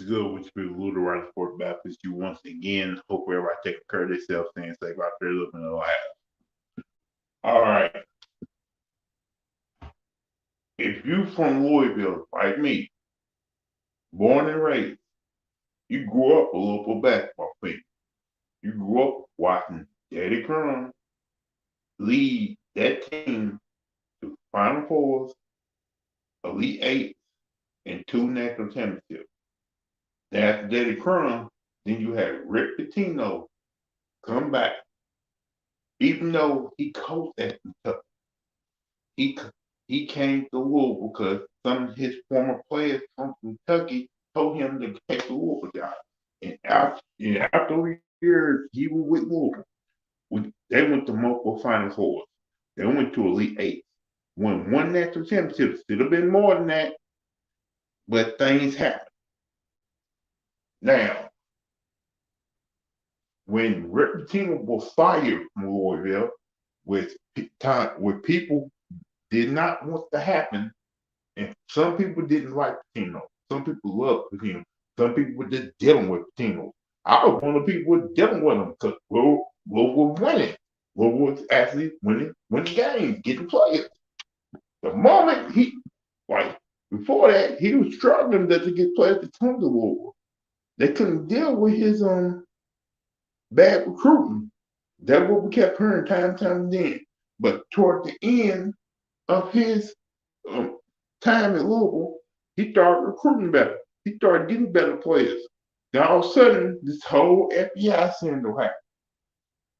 good with you, Louthewritersports Writer Sport Baptist? You once again. Hope everybody taking care of themselves, staying safe out there, living their life. All right. If you from Louisville, like me, born and raised, you grew up a Louisville basketball fan. You grew up watching Daddy Crum lead that team to Final Fours, Elite Eight, and two national championships. After Daddy Crum, then you had Rick Pitino come back. Even though he coached at Kentucky, he he came to Louisville because some of his former players from Kentucky told him to take the Louisville job. And after years, he was with Louisville. They went to multiple Final Fours. They went to Elite Eight. Won one national championship. Should have been more than that, but things happen. Now, when Rick Pitino was fired from Louisville, with people did not want to happen, and some people didn't like Pitino. Some people loved Pitino. Some people were just dealing with Pitino. I was one of the people who were dealing with him because we were winning. We was actually winning games, getting players. The moment before that, he was struggling to get players to come to Louisville. They couldn't deal with his bad recruiting. That's what we kept hearing time and time again. But toward the end of his time at Louisville, he started recruiting better. He started getting better players. Then all of a sudden, this whole FBI scandal happened.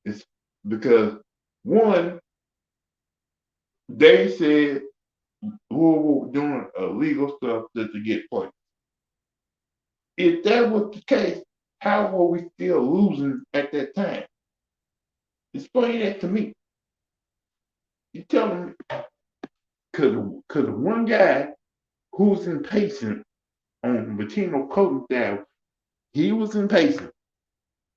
It's because, one, they said Louisville was doing illegal stuff just to get players. If that was the case, how were we still losing at that time? Explain that to me. You tell me, because one guy who's impatient on Pitino coaching staff, he was impatient.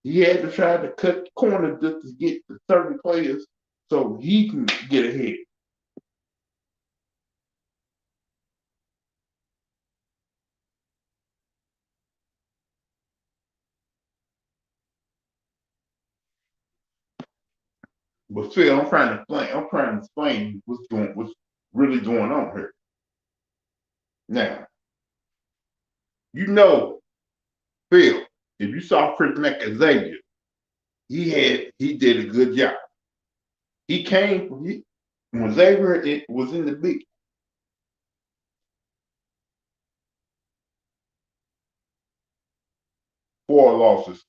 He had to try to cut the corner just to get the 30 players so he can get ahead. But Phil, I'm trying to explain what's really going on here. Now, you know, Phil, if you saw Chris Xavier, he did a good job. He came when Xavier was in the big. 4 losses.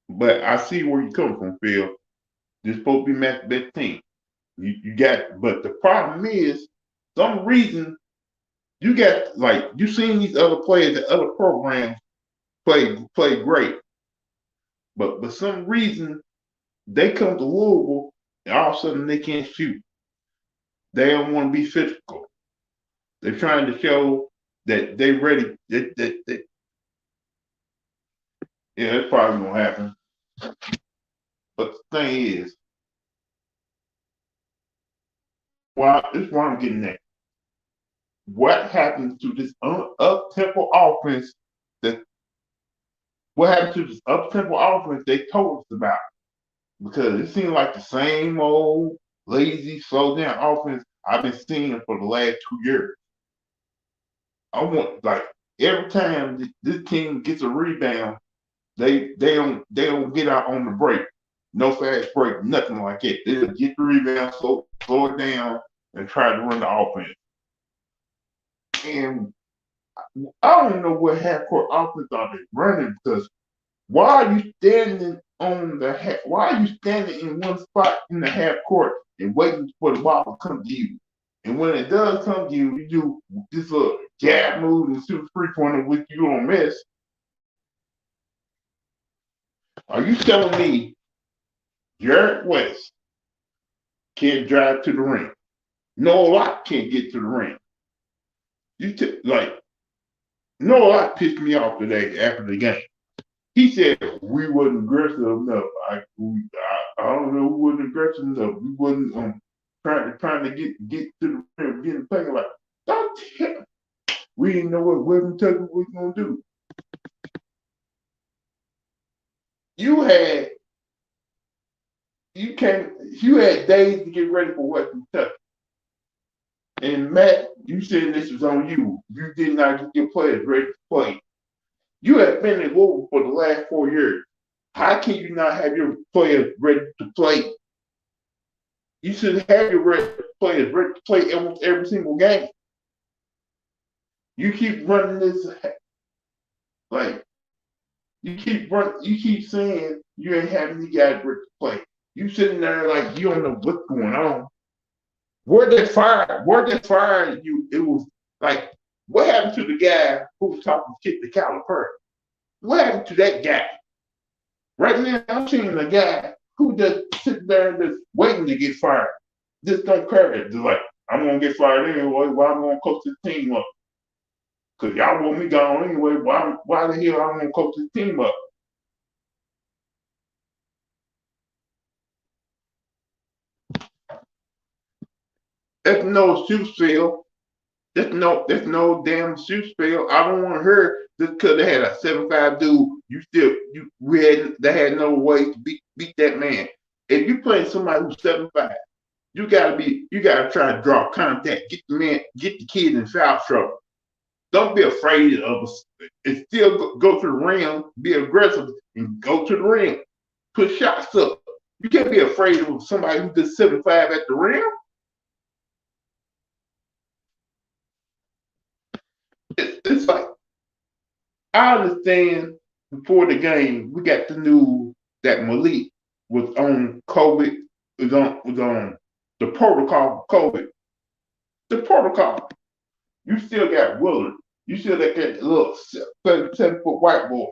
But I see where you come from, Phil. This supposed to be Matt's best team. But the problem is, some reason you got you seen these other players at other programs play great, but some reason they come to Louisville and all of a sudden they can't shoot. They don't want to be physical. They're trying to show that they're ready. Yeah, that's probably gonna happen. But the thing is, this is why I'm getting at. What happened to this up-tempo offense that what happened to this up-tempo offense they told us about? Because it seemed like the same old lazy, slow down offense I've been seeing for the last 2 years. I want every time this team gets a rebound, they don't get out on the break. No fast break, nothing like that. They'll get the rebound, slow it down, and try to run the offense. And I don't know what half court offense are they running because why are you standing in one spot in the half court and waiting for the ball to come to you? And when it does come to you, you do this little jab move and shoot a 3-pointer which you don't miss. Are you telling me Jarrett West can't drive to the ring? Noah Locke can't get to the ring. Noah Locke pissed me off today after the game. He said we wasn't aggressive enough. I don't know, we wasn't aggressive enough. We wasn't trying to get to the rim, getting playing like don't tell. we didn't know what Western Kentucky was gonna do. You had days to get ready for Western Kentucky. And Matt, you said this was on you. You did not get your players ready to play. You have been in Louisville for the last 4 years. How can you not have your players ready to play? You should have your players ready to play almost every single game. You keep running this like you keep saying you ain't having these guys ready to play. You sitting there like you don't know what's going on. Where they fired you, it was like, what happened to the guy who was talking shit to Calipari? What happened to that guy? Right now, I'm seeing a guy who just sits there and just waiting to get fired. Just don't care. Just like, I'm going to get fired anyway. Why I'm going to coach this team up? Because y'all want me gone anyway. Why the hell I'm going to coach this team up? That's no shoe sale. That's no damn shoe spell. I don't want to hear just because they had a 7'5" dude. They had no way to beat that man. If you play somebody who's 7'5", you gotta try to draw contact, get the kid in foul trouble. Don't be afraid of and still go to the rim, be aggressive and go to the rim. Put shots up. You can't be afraid of somebody who's just 7'5" at the rim. It's like, I understand before the game, we got the news that Malik was on COVID, was on the protocol for COVID. The protocol. You still got Willard. You still got that little 7-foot white boy.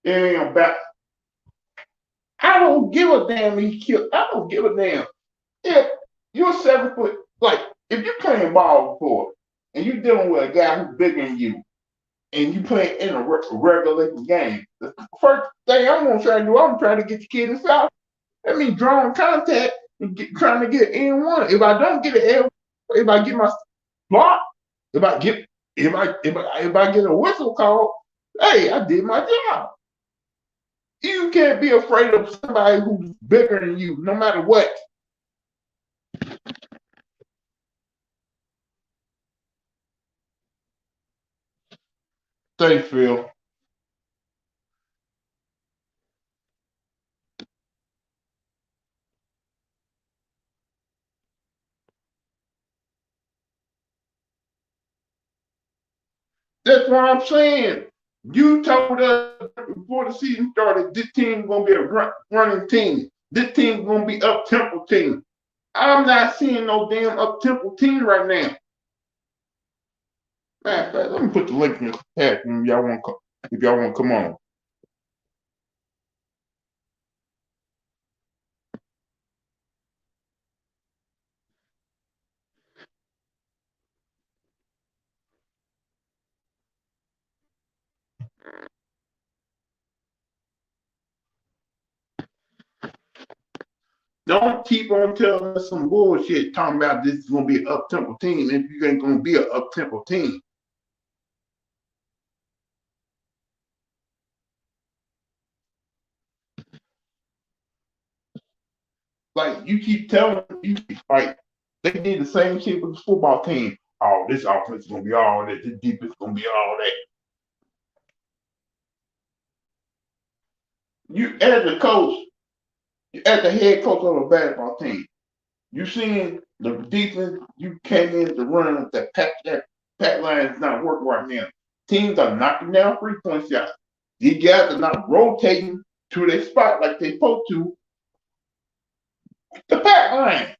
It ain't about. I don't give a damn he killed. I don't give a damn. If you're 7 foot, like, if you're playing ball before and you're dealing with a guy who's bigger than you, and you play in a regular game, the first thing I'm gonna try to do, I'm trying to get the kid in foul. That means drawing contact and trying to get in one. If I don't get an L, if I get my block, if I get a whistle call, hey, I did my job. You can't be afraid of somebody who's bigger than you, no matter what. Thanks, Phil. That's what I'm saying. You told us before the season started, this team gonna be a running team. This team gonna be up tempo team. I'm not seeing no damn up tempo team right now. Matter of fact, let me put the link in the chat if y'all want to come on. Don't keep on telling us some bullshit talking about this is gonna be an up tempo team if you ain't gonna be an up tempo team. Like, you keep telling like, they did the same shit with the football team. Oh, this offense is gonna be all that. This defense is gonna be all that. You as a coach, as the head coach of a basketball team, you seen the defense. You came in to run that pat line is not working right now. Teams are knocking down 3-point shots. These guys are not rotating to their spot like they supposed to. The pat line.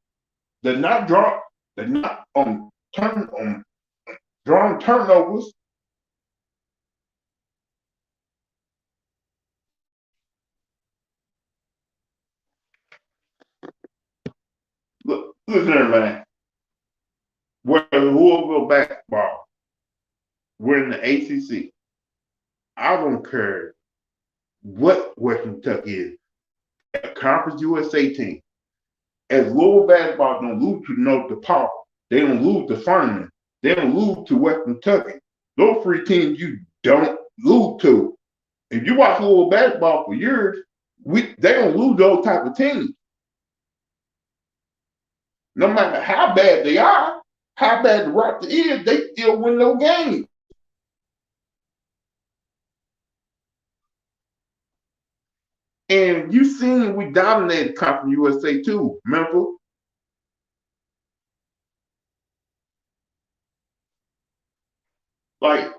They're not draw. They're not drawing turnovers. Look there, man. Where Louisville basketball, we're in the ACC. I don't care what Western Kentucky is. A Conference USA team. As Louisville basketball don't lose to North DePaul, they don't lose to Furman, they don't lose to Western Kentucky. Those three teams you don't lose to. If you watch Louisville basketball for years, they don't lose those type of teams. No matter how bad they are, how bad the roster is, they still win those games. And you seen we dominated Conference USA too, remember? Like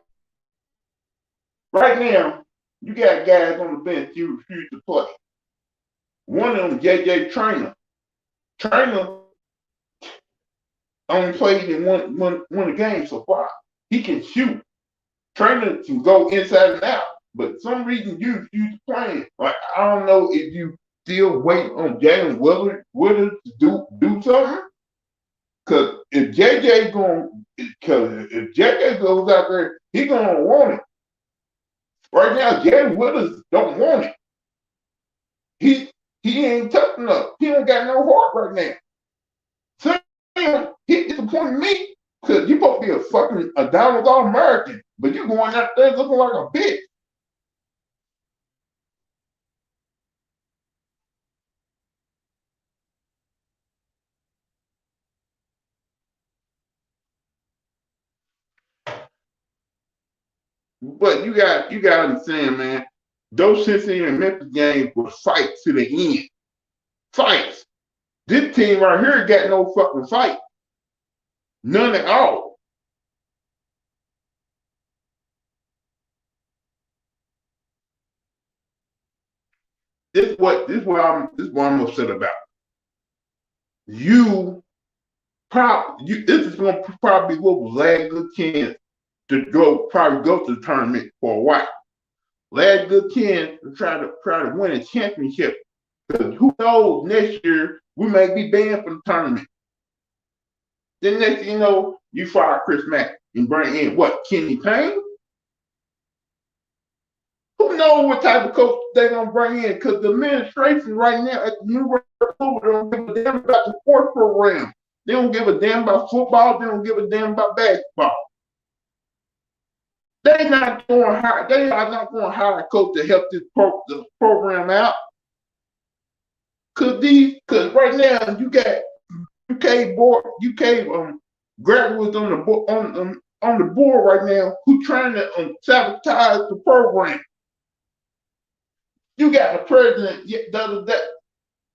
right now, you got guys on the bench you refuse to play. One of them, JJ Trainer. Trainer only played in one game so far. He can shoot. Trainer can go inside and out. But some reason you refuse to play. Like I don't know if you still wait on Jalen Willard to do something. Cause if JJ goes out there, he gonna want it. Right now, Jalen Willis don't want it. He ain't tough enough. He don't got no heart right now. So he disappointed me because you supposed to be a Donald All American, but you going out there looking like a bitch. But you got to understand, man. Those Cincinnati and Memphis games were fights to the end. Fights. This team right here got no fucking fight. None at all. This is what I'm upset about. This is gonna probably be Louisville's last good chance to probably go to the tournament for a while. Last good chance to try to win a championship. Because who knows, next year we may be banned from the tournament. Then next thing you know, you fire Chris Mack and bring in what, Kenny Payne? Who knows what type of coach they're gonna bring in? Because the administration right now at the University of Louisville don't give a damn about the sports program. They don't give a damn about football. They don't give a damn about basketball. They are not going to hire a coach to help this program out. Cause right now you got UK graduates on the board right now who trying to sabotage the program. You got the president the other day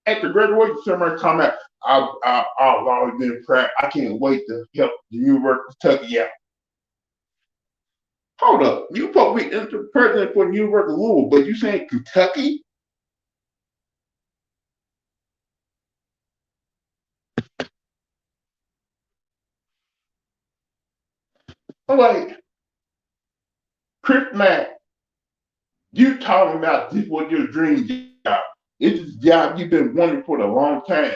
at the graduation ceremony talking about I've always been proud. I can't wait to help the University of Kentucky out. Hold up, you supposed to be the president for the University of Louisville, but you saying Kentucky? I'm like, Chris Mack, you talking about this was your dream job. It's a job you've been wanting for a long time.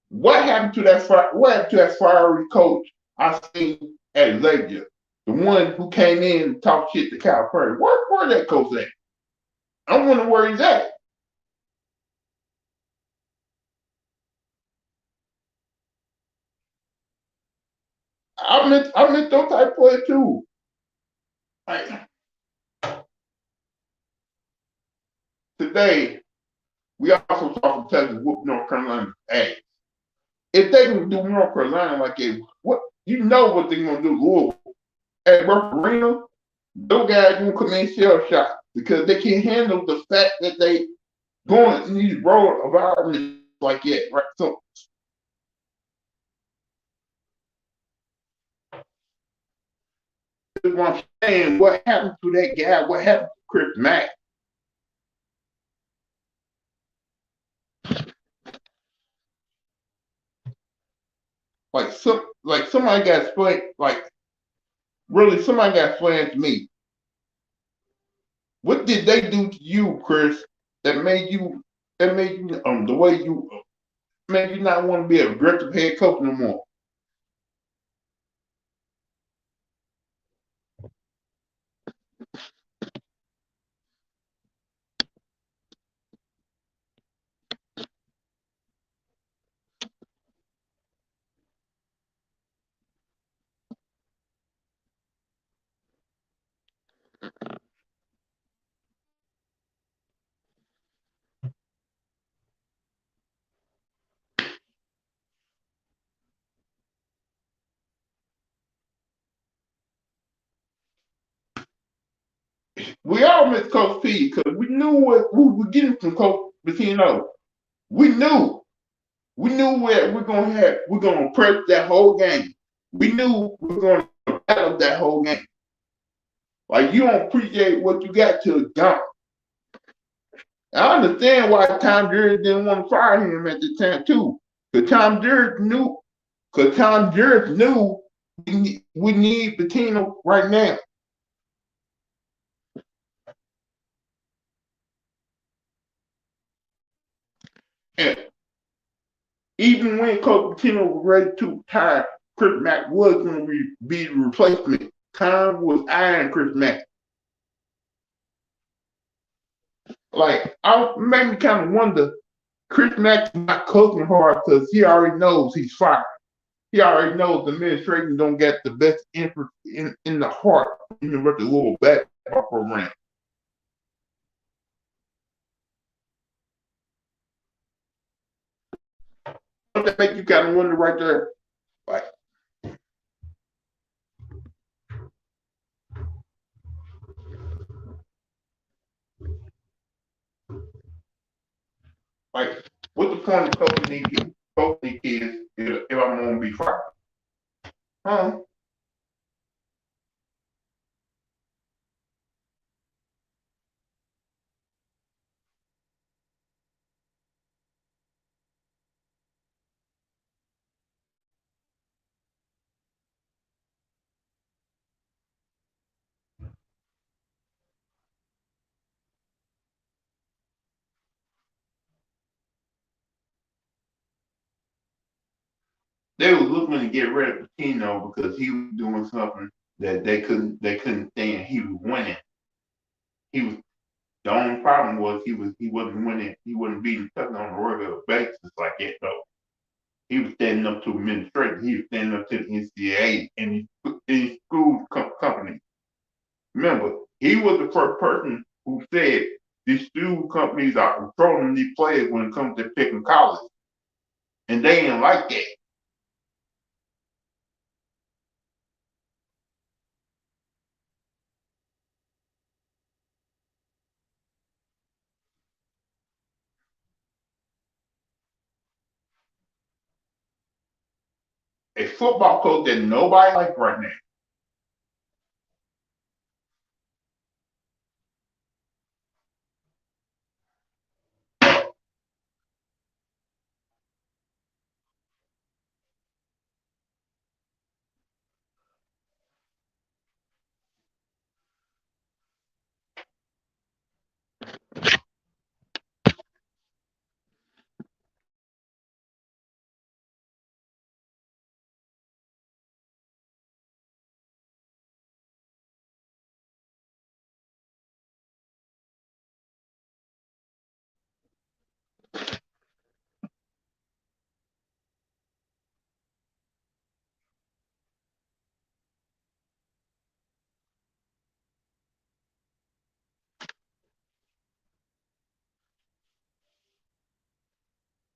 What happened to that fiery coach I seen at Xavier? The one who came in and talked shit to Cal Perry. Where that coach at? I wonder where he's at. I meant those type of players too. Like, today, we also saw Texas whoop North Carolina's ass. If they can do North Carolina like it, what you know what they're gonna do Louisville. At Rupp Arena, those guys gonna come in shell shock because they can't handle the fact that they going in these road environments like that, right? So what I'm saying, what happened to that guy? What happened to Chris Mack? Like somebody got explained, like really somebody got explained to me. What did they do to you, Chris, that made you the way you made you not want to be an aggressive head coach no more? We all miss Coach P because we knew what we were getting from Coach Pitino. We knew. We knew what we're gonna have. We're gonna press that whole game. We knew we were gonna battle that whole game. Like you don't appreciate what you got till it's gone. I understand why Tom Jerry didn't want to fire him at the time too. Because Tom Jerry knew. Because Tom Jerry knew we need Pitino right now. And even when Coach Pitino was ready to retire, Chris Mack was going to be the replacement. Tom was eyeing Chris Mack. Like, I made me kind of wonder, Chris Mack's not coaching hard because he already knows he's fired. He already knows the administration don't get the best interest in the heart of the University of Louisville basketball program. Don't that make you kind of wonder right there? Like, what's the point of coaching these kids if I'm going to be fired? Huh? They were looking to get rid of Pitino because he was doing something that they couldn't stand. He was winning. He was the only problem was he wasn't winning. He wasn't beating Tucker on a regular basis like that though. He was standing up to administration. He was standing up to the NCAA and his school company. Remember, he was the first person who said these school companies are controlling these players when it comes to picking college, and they didn't like that. A football coach that nobody likes right now.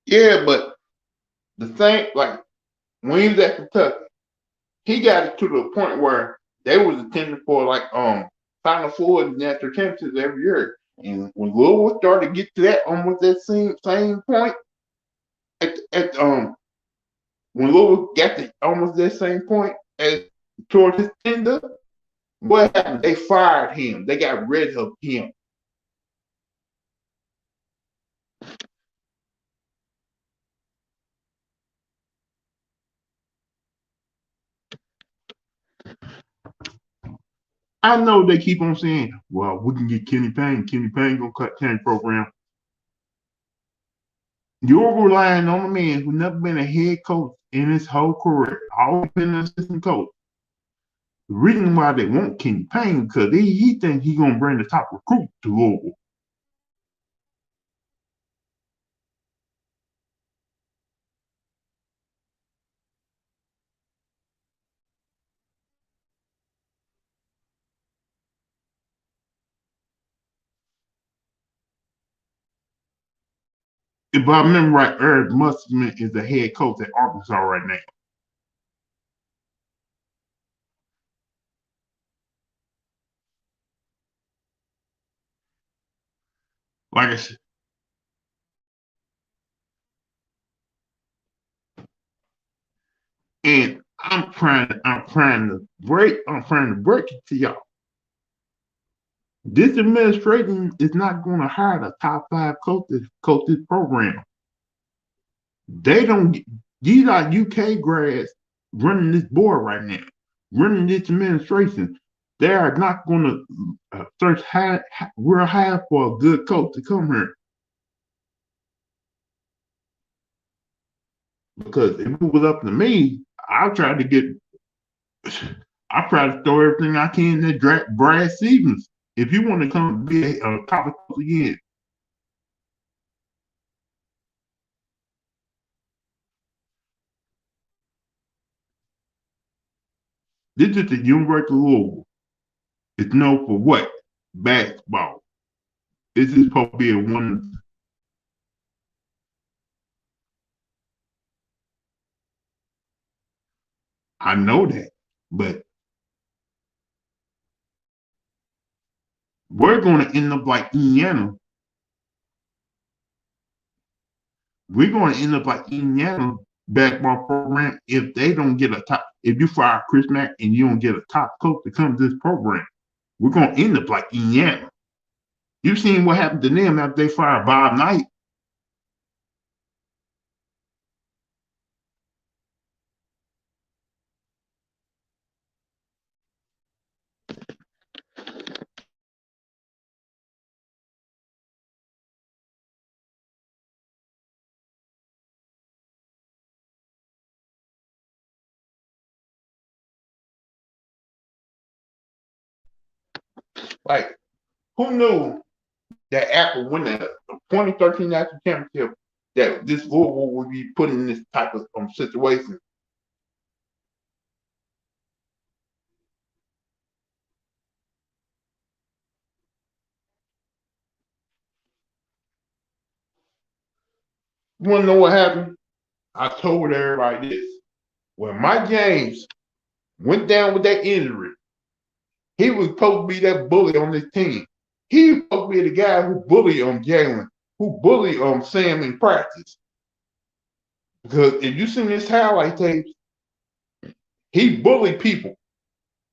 Yeah, but the thing, like when he was at Kentucky, he got it to the point where they was attending for like Final Four and national championships every year. And when Louisville started to get to that almost that same point at when Louisville got to almost that same point as towards his tender, what happened? They fired him. They got rid of him. I know they keep on saying, well, we can get Kenny Payne. Kenny Payne gonna cut Kenny program. You're relying on a man who's never been a head coach in his whole career, always been an assistant coach. The reason why they want Kenny Payne because he thinks he's gonna bring the top recruit to Louisville. If I remember right, Eric Musselman is the head coach at Arkansas right now. Like I said, and I'm trying to break it to y'all. This administration is not going to hire the top five coach this program. They don't. These are UK grads running this board right now, running this administration. They are not going to search real hard for a good coach to come here, because if it was up to me, I'll try to get. I try to throw everything I can at Brad Stevens. If you want to come be a top coach again, this is the University of Louisville. It's known for what? Basketball. This is supposed to be a one. I know that, but we're going to end up like Indiana. We're going to end up like Indiana basketball program if they don't get a top. If you fire Chris Mack and you don't get a top coach to come to this program, we're going to end up like Indiana. You've seen what happened to them after they fired Bob Knight. Like, who knew that after winning the 2013 national championship, that this Louisville would be put in this type of situation? You want to know what happened? I told everybody this. When Mike James went down with that injury, he was supposed to be that bully on this team. He was supposed to be the guy who bullied Jalen, who bullied Sam in practice. Because if you seen his highlight tapes, he bullied people.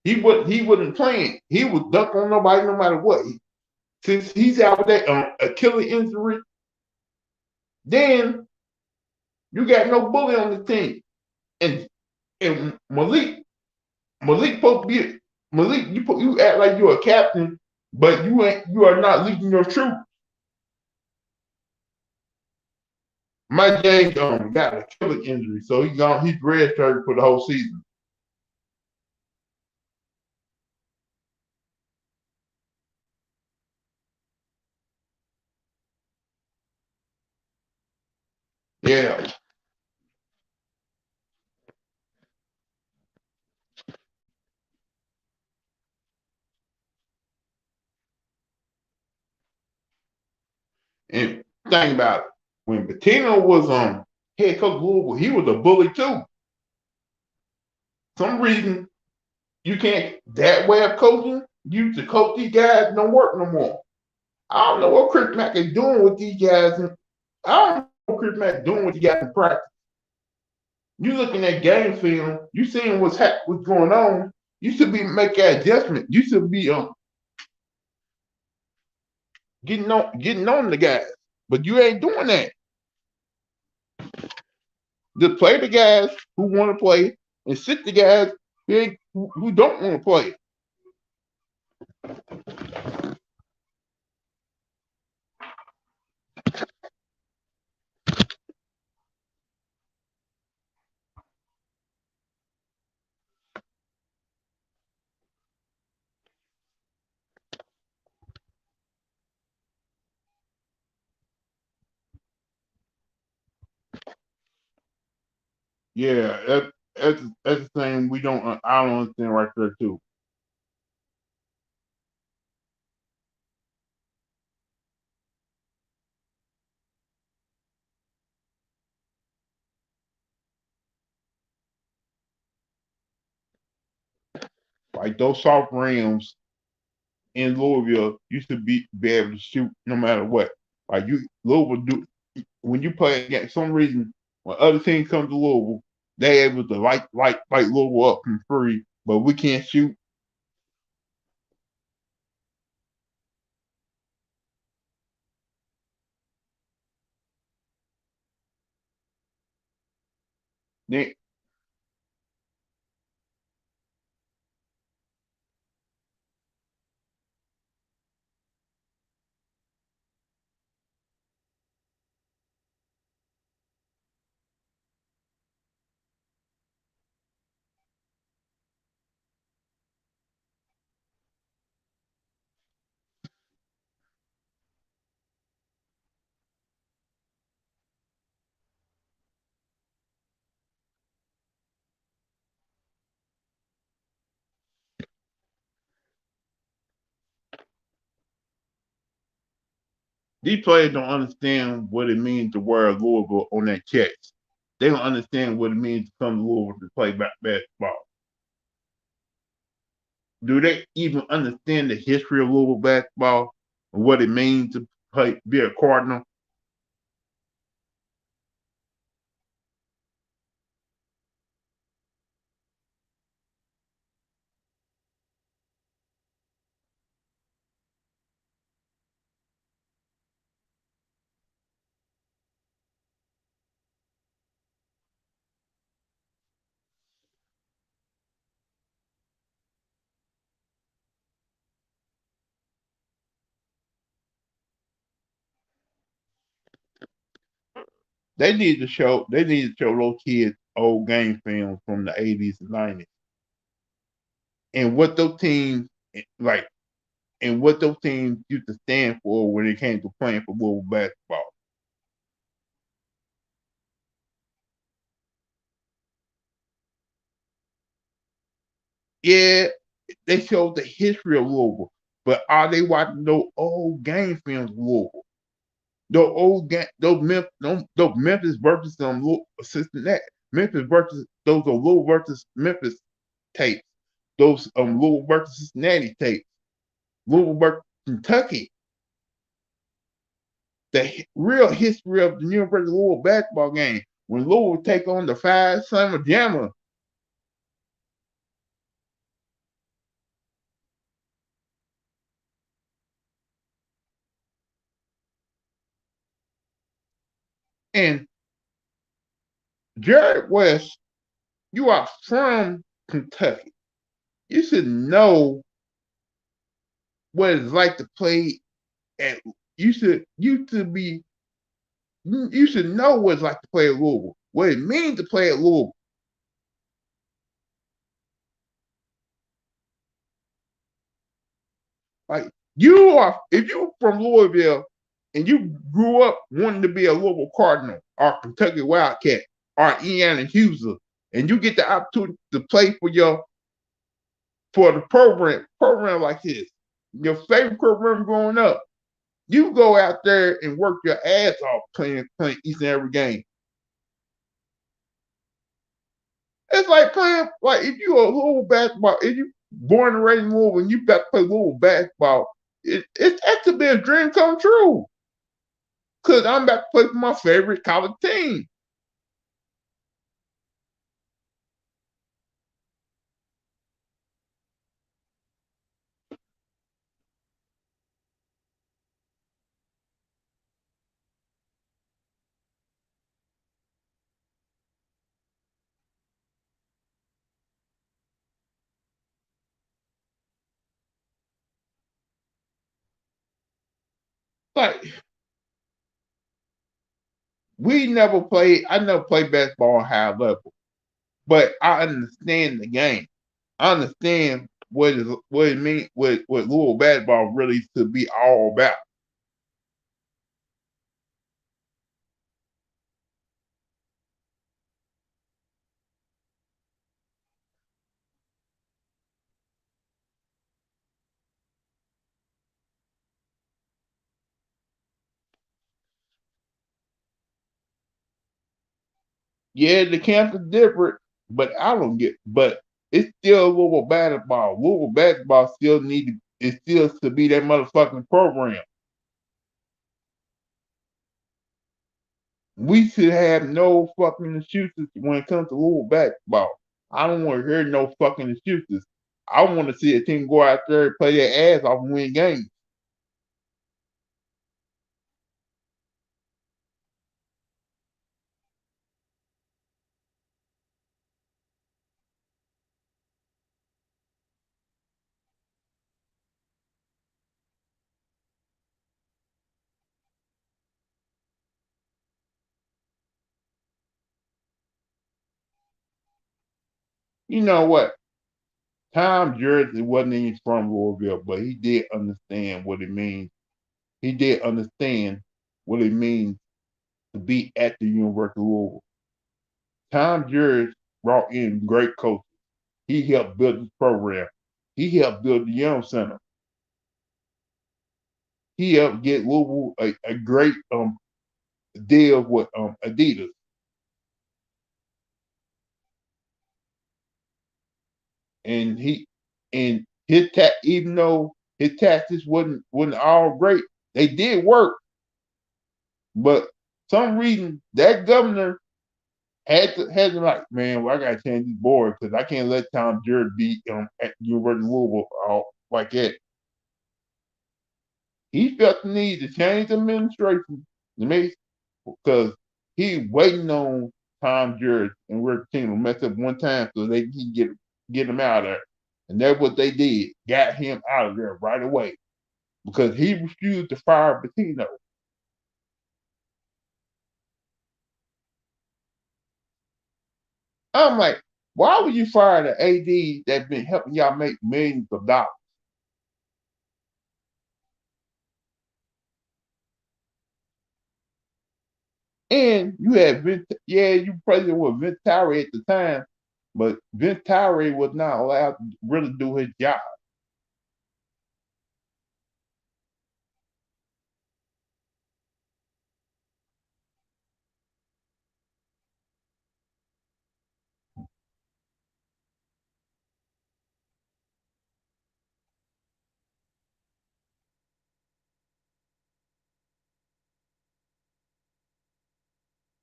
He wasn't playing. He was duck on nobody no matter what. Since he's out with that Achilles injury, then you got no bully on the team. And Malik supposed to be Malik. You act like you're a captain, but you are not leading your troop. Mike James got a killer injury, so he's redshirted for the whole season. Yeah, and think about it. When Patino was head coach of Louisville, he was a bully too. Some reason you can't that way of coaching. You to coach these guys don't work no more. I don't know what Chris Mack is doing with these guys. I don't know what Chris Mack is doing with these guys in practice. You looking at game film, you seeing what's going on. You should be making an adjustment. You should be getting on the guys, but you ain't doing that. Just play the guys who want to play and sit the guys who don't want to play. Yeah, that's the thing we don't. I don't understand right there too. Like those soft rims in Louisville used to be able to shoot no matter what. Like Louisville do when you play against some reason when other teams come to Louisville, they able to light Louisville up from free, but we can't shoot. They these players don't understand what it means to wear Louisville on their chest. They don't understand what it means to come to Louisville to play basketball. Do they even understand the history of Louisville basketball and what it means to be a Cardinal? They need to show those kids old game films from the 80s and 90s and what those teams like and what those teams used to stand for when it came to playing for Louisville basketball. Yeah, they showed the history of Louisville, but are they watching those old game films of Louisville? Those old game, those Memphis versus Cincinnati, Memphis versus those are Louisville versus Memphis tapes, those Louisville versus Cincinnati tapes, Louisville versus Kentucky. The real history of the University of Louisville basketball game when Louisville take on the Five Summer Jammer. And Jared West, you are from Kentucky. You should know what it's like to play at. You should know what it's like to play at Louisville. What it means to play at Louisville. Like if you're from Louisville and you grew up wanting to be a Louisville Cardinal or Kentucky Wildcat or Indiana Hoosier, and you get the opportunity to play for the program like this, your favorite program growing up, you go out there and work your ass off playing each and every game. It's like playing like if you a Louisville basketball, if you born and raised in Louisville and you got to play Louisville basketball, that could be a dream come true. Cause I'm about to play for my favorite college team. Like I never played basketball on high level, but I understand the game. I understand what it means, what Louisville basketball really to be all about. Yeah, the camp is different, but I don't get. But it's still Louisville basketball. Louisville basketball still to be that motherfucking program. We should have no fucking excuses when it comes to Louisville basketball. I don't want to hear no fucking excuses. I want to see a team go out there and play their ass off and win games. You know what? Tom Jersey wasn't even from Louisville, but he did understand what it means. He did understand what it means to be at the University of Louisville. Tom Jersey brought in great coaches. He helped build this program. He helped build the Young Center. He helped get Louisville a great deal with Adidas. And he and his even though his taxes wasn't all great, they did work. But some reason that governor had to like, man, well, I gotta change this board because I can't let Tom Jared be at the University of Louisville like that. He felt the need to change the administration to make because he waiting on Tom Jared and we're team to mess up one time so they can get him out of there. And that's what they did. Got him out of there right away. Because he refused to fire Patino. I'm like, why would you fire the AD that's been helping y'all make millions of dollars? And you had you president with Vince Tyree at the time, but Vince Tyree was not allowed to really do his job.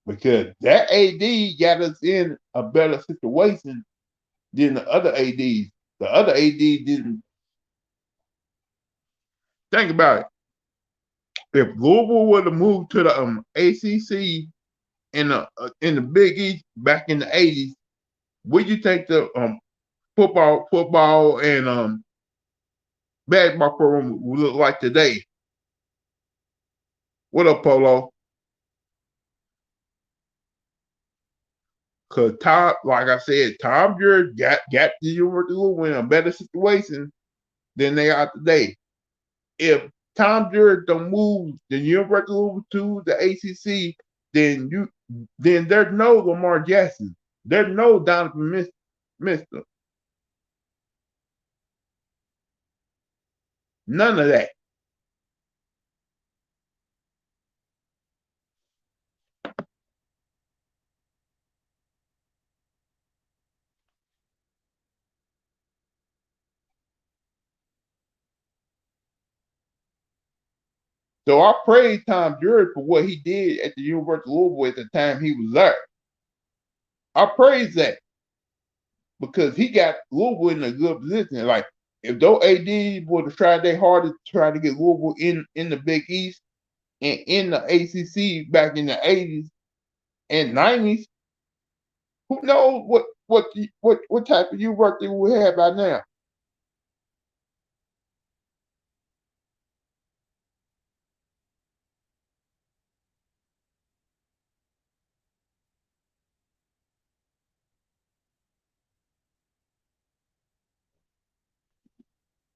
Because that AD got us in a better situation than the other ADs. The other AD didn't think about it. If Louisville would have moved to the ACC in the Big East back in the '80s, would you take the football and basketball program would look like today? What up, Polo? Cause Tom, like I said, Tom Jared got the University of Louisville in a better situation than they are today. If Tom Jared don't move the University of Louisville to the ACC, then there's no Lamar Jackson. There's no Donovan Mister. None of that. So I praise Tom Jared for what he did at the University of Louisville at the time he was there. I praise that because he got Louisville in a good position. Like if those ADs would have tried their hardest to try to get Louisville in the Big East and in the ACC back in the '80s and '90s, who knows what type of university we have by now?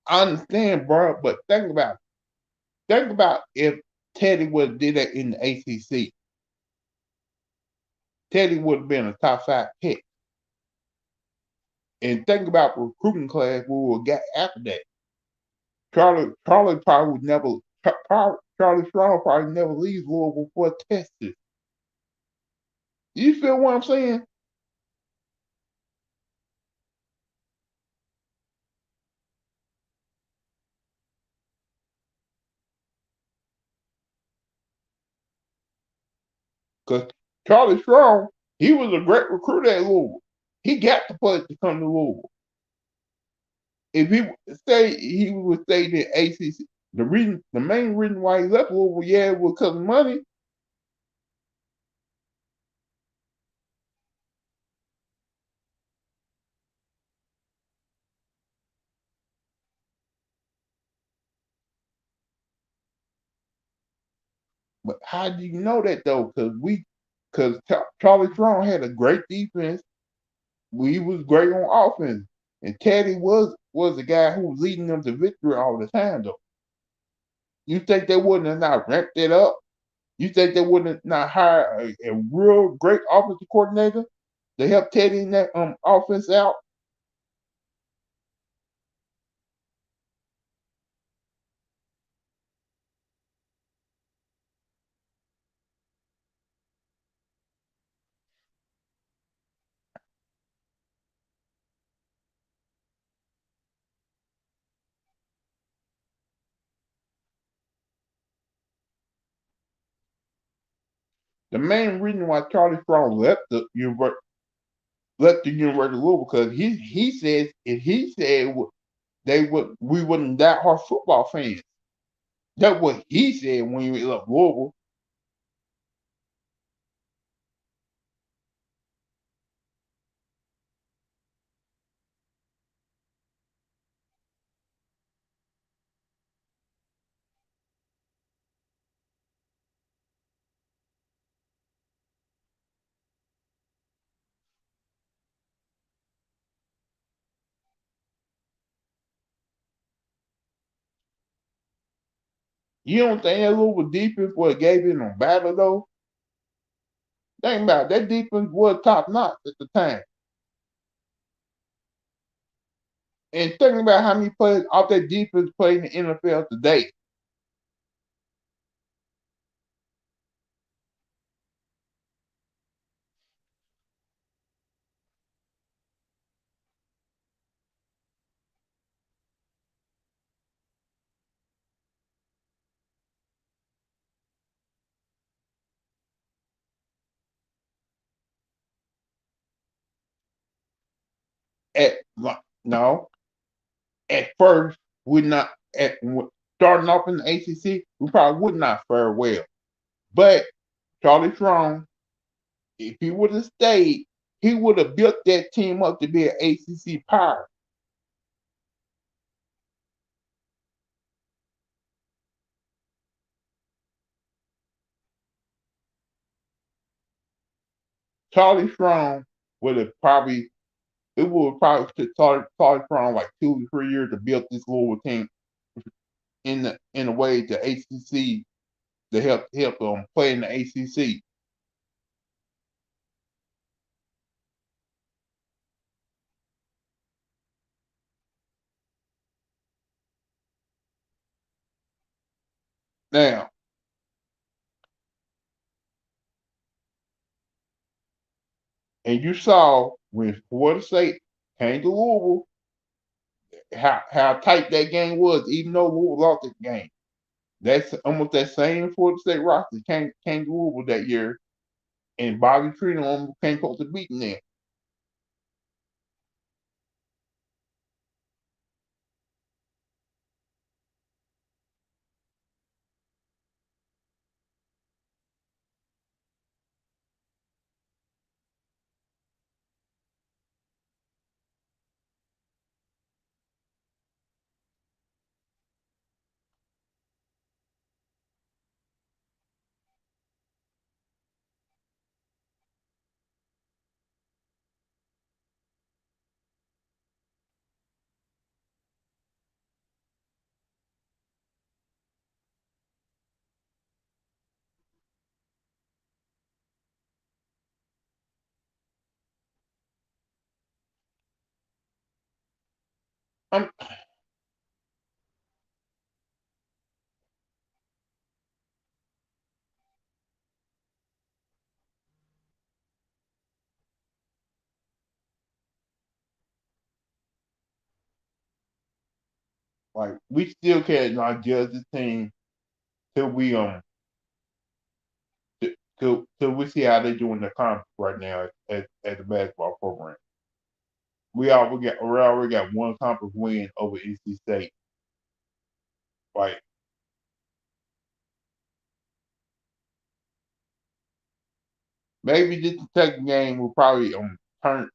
I understand, bro, but think about if Teddy would have did that in the ACC. Teddy would have been a top 5 pick. And think about the recruiting class we would get after that. Charlie probably would never. Charlie Strong probably never leaves Louisville for Texas. You feel what I'm saying? Because Charlie Strong, he was a great recruiter at Louisville. He got the players to come to Louisville. If he say he would stay in ACC, the main reason why he left Louisville, yeah, was because of money. But how do you know that though? Because Charlie Strong had a great defense. He was great on offense, and Teddy was the guy who was leading them to victory all the time. Though you think they wouldn't have not ramped it up? You think they wouldn't have not hired a real great offensive coordinator to help Teddy in that offense out? The main reason why Charlie Strong left the University of Louisville because he said they would we wouldn't die hard football fans. That's what he said when he left Louisville. You don't think that Louisville defense would have gave it on battle though? Think about it, that defense was top notch at the time. And thinking about how many players off that defense play in the NFL today. At no, at first we not at starting off in the ACC, we probably would not fare well. But Charlie Strong, if he would have stayed, he would have built that team up to be an ACC power. Charlie Strong would have probably it would probably took Charlie Strong like 2 to 3 years to build this Louisville team in a way to ACC to help them play in the ACC. Now, and you saw when Florida State came to Louisville, how tight that game was, even though Louisville lost the game. That's almost that same Florida State roster came to Louisville that year, and Bobby Trino almost came close to beating them. I'm like we still can't not judge this team till we till we see how they doing the conference right now at the basketball program. We already got one conference win over NC State. Like maybe this second game will probably turn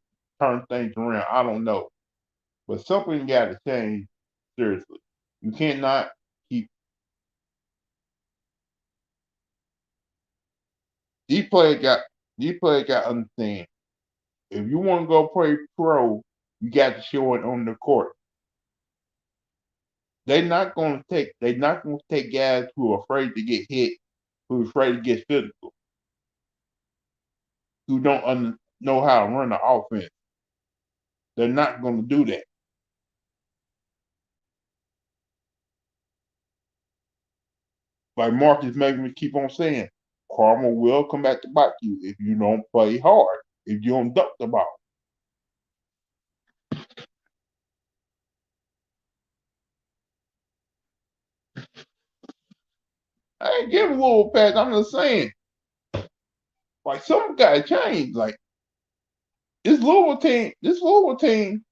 things around. I don't know, but something got to change seriously. You cannot keep these players got these players got to understand. If you want to go play pro, you got to show it on the court. They're not gonna take guys who are afraid to get hit, who are afraid to get physical, who don't know how to run the offense. They're not gonna do that. Like Marcus making me keep on saying, karma will come back to bite you if you don't play hard, if you don't duck the ball. I ain't giving a little pass. I'm just saying, like something gotta change. Like this Louisville team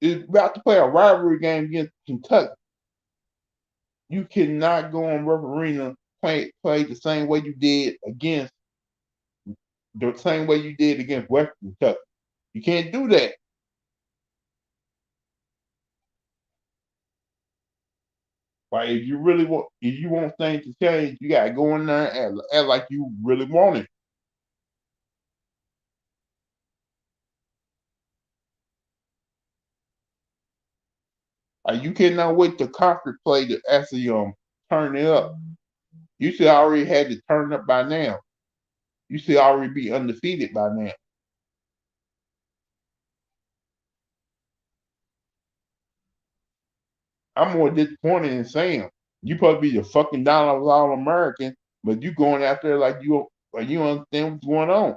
is about to play a rivalry game against Kentucky. You cannot go on Rupp Arena play the same way you did against Western Kentucky. You can't do that. Like if you want things to change, you gotta go in there and act like you really want it. Like you cannot wait to conference play to actually turn it up. You should already had to turn it up by now. You should already be undefeated by now. I'm more disappointed in Sam. You supposed to be the fucking dollar all American, but you going out there like you understand what's going on.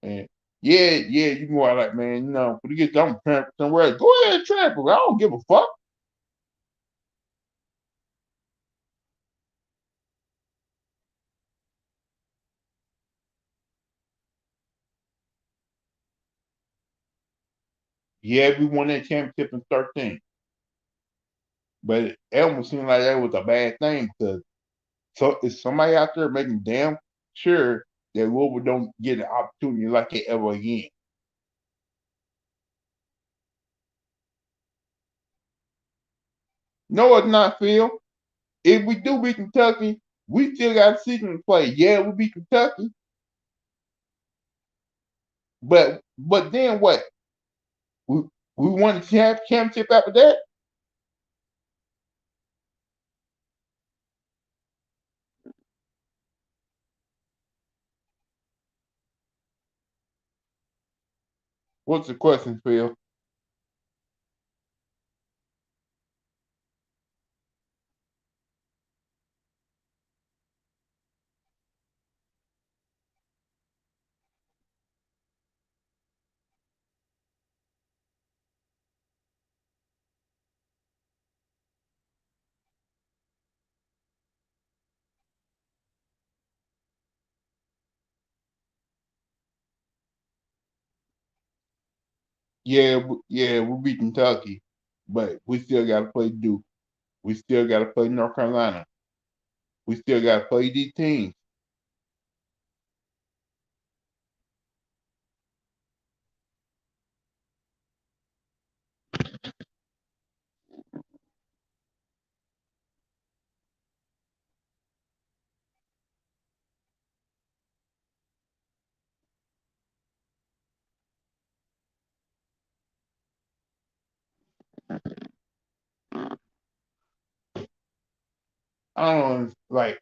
And yeah, you go out like, man, when you get done tramping somewhere else, go ahead and trample. I don't give a fuck. Yeah, we won that championship in 13. But it almost seemed like that was a bad thing because is somebody out there making damn sure that Louisville don't get an opportunity like it ever again. No, it's not, Phil. If we do beat Kentucky, we still got a season to play. Yeah, we beat Kentucky, but then what? We we won the championship after that. What's the question, Phil? Yeah, we beat Kentucky, but we still got to play Duke. We still got to play North Carolina. We still got to play these teams. I don't know, like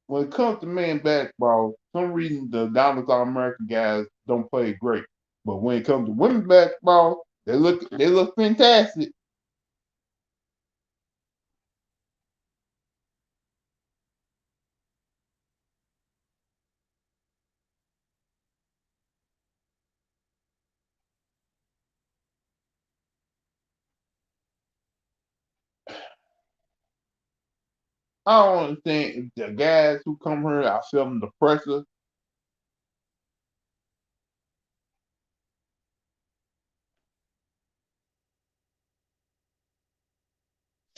when it comes to men basketball, for some reason the Dallas All American guys don't play great. But when it comes to women's basketball, they look fantastic. I don't understand the guys who come here. I feel them the pressure.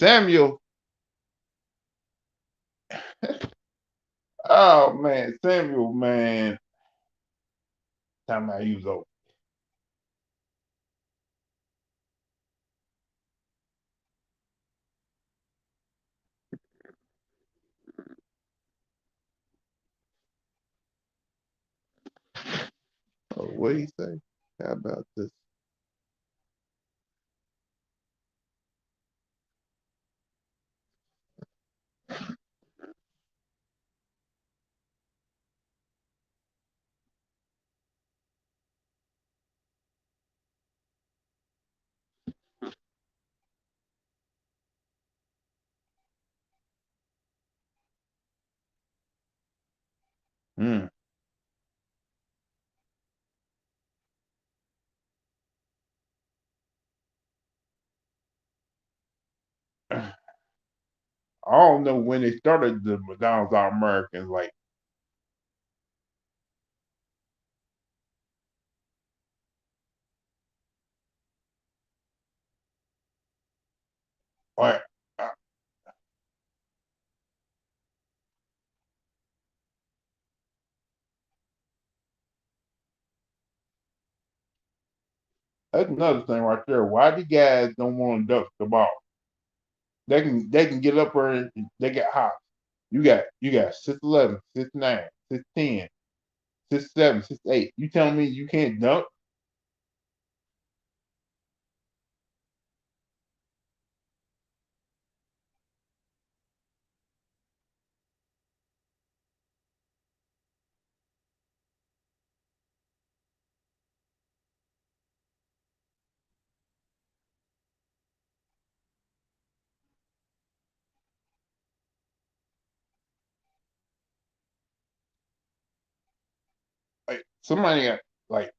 Samuel, oh man, Samuel, man, time I use over. Oh, what do you say? How about this? Hmm. I don't know when they started the McDonald's All Americans. Like uh, that's another thing right there. Why the guys don't want to duck the ball? They can get up there and they get hot. You got 6'11", 6'9", 6'10", 6'7", 6'8". You telling me you can't dunk? Like somebody got like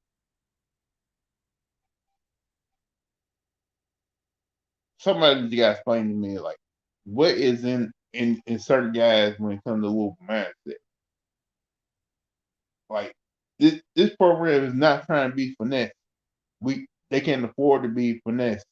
somebody just got to explain to me like what is in certain guys when it comes to Louisville mindset. Like this program is not trying to be finesse. They can't afford to be finesse.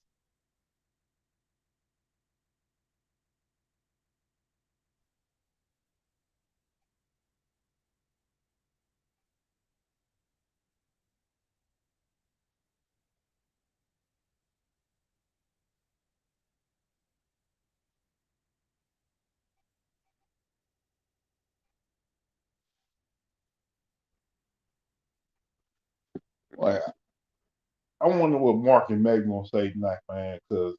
Like I wonder what Mark and Meg gonna say tonight, man. Because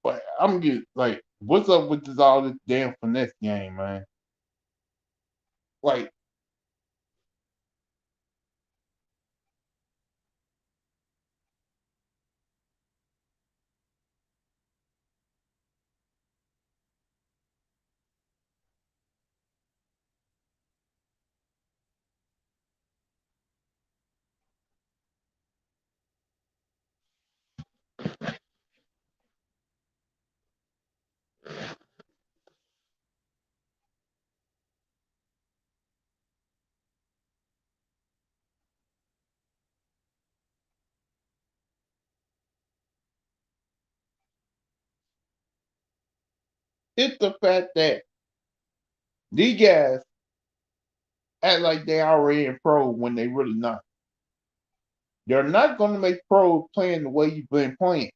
but I'm getting like, what's up with this all this damn finesse game, man? Like It's the fact that these guys act like they already in pro when they really not. They're not going to make pro playing the way you've been playing.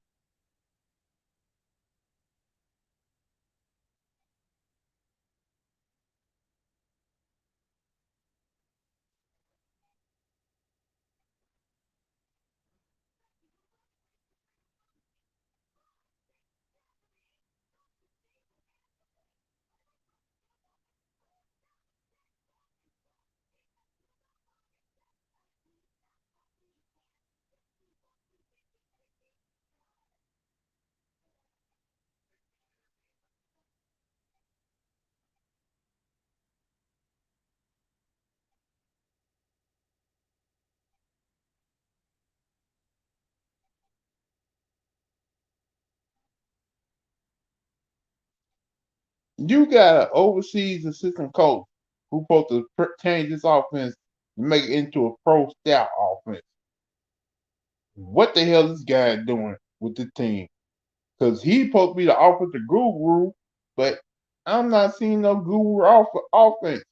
You got an overseas assistant coach who's supposed to change this offense and make it into a pro style offense. What the hell is this guy doing with the team? Because he's supposed to be the offensive guru, but I'm not seeing no guru offense.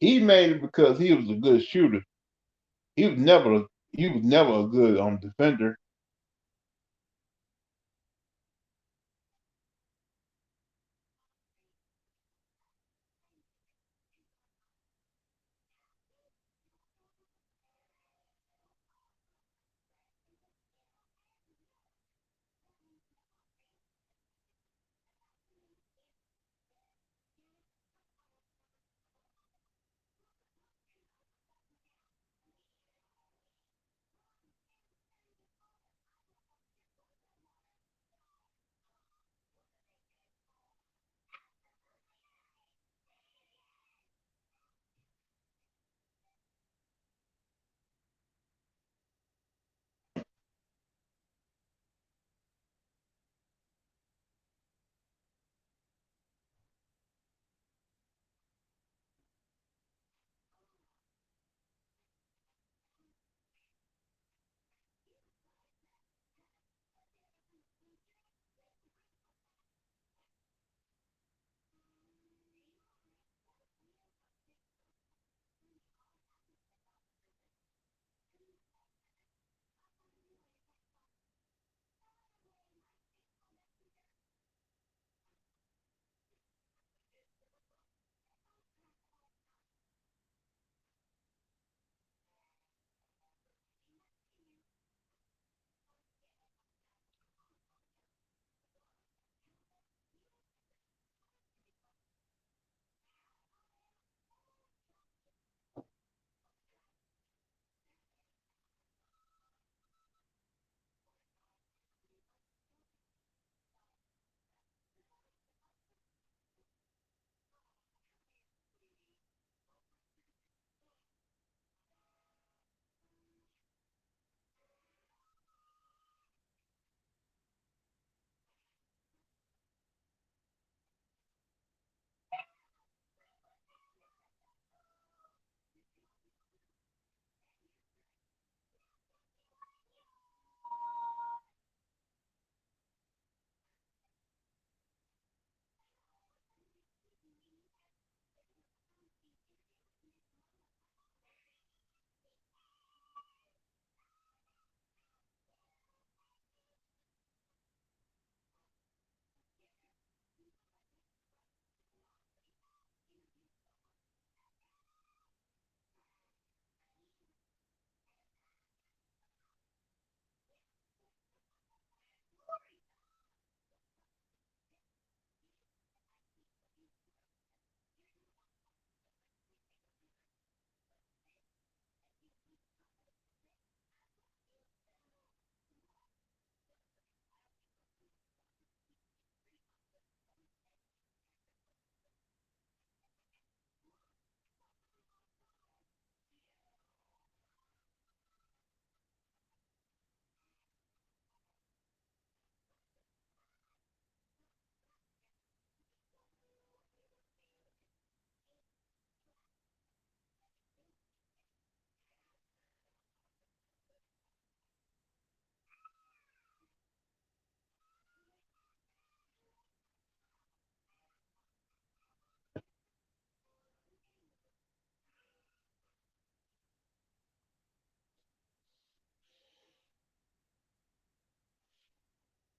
He made it because he was a good shooter. He was never a good defender.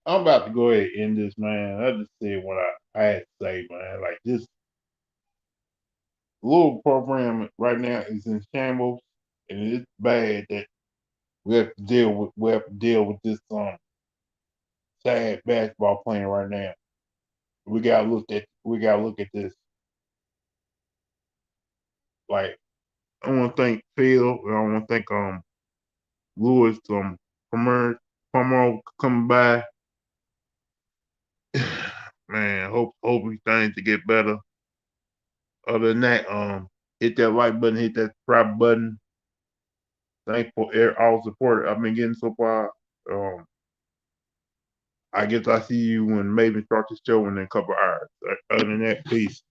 I'm about to go ahead and end this, man. I just said what I had to say, man. Like this little program right now is in shambles, and it's bad that we have to deal with this sad basketball playing right now. We gotta look at this. Like I want to thank Phil. And I want to thank Louis Pomer coming by. Man, hope these things to get better. Other than that, hit that like button, hit that subscribe button. Thanks for all support I've been getting so far. Um, I guess I see you when maybe start the show in a couple hours. Other than that, peace.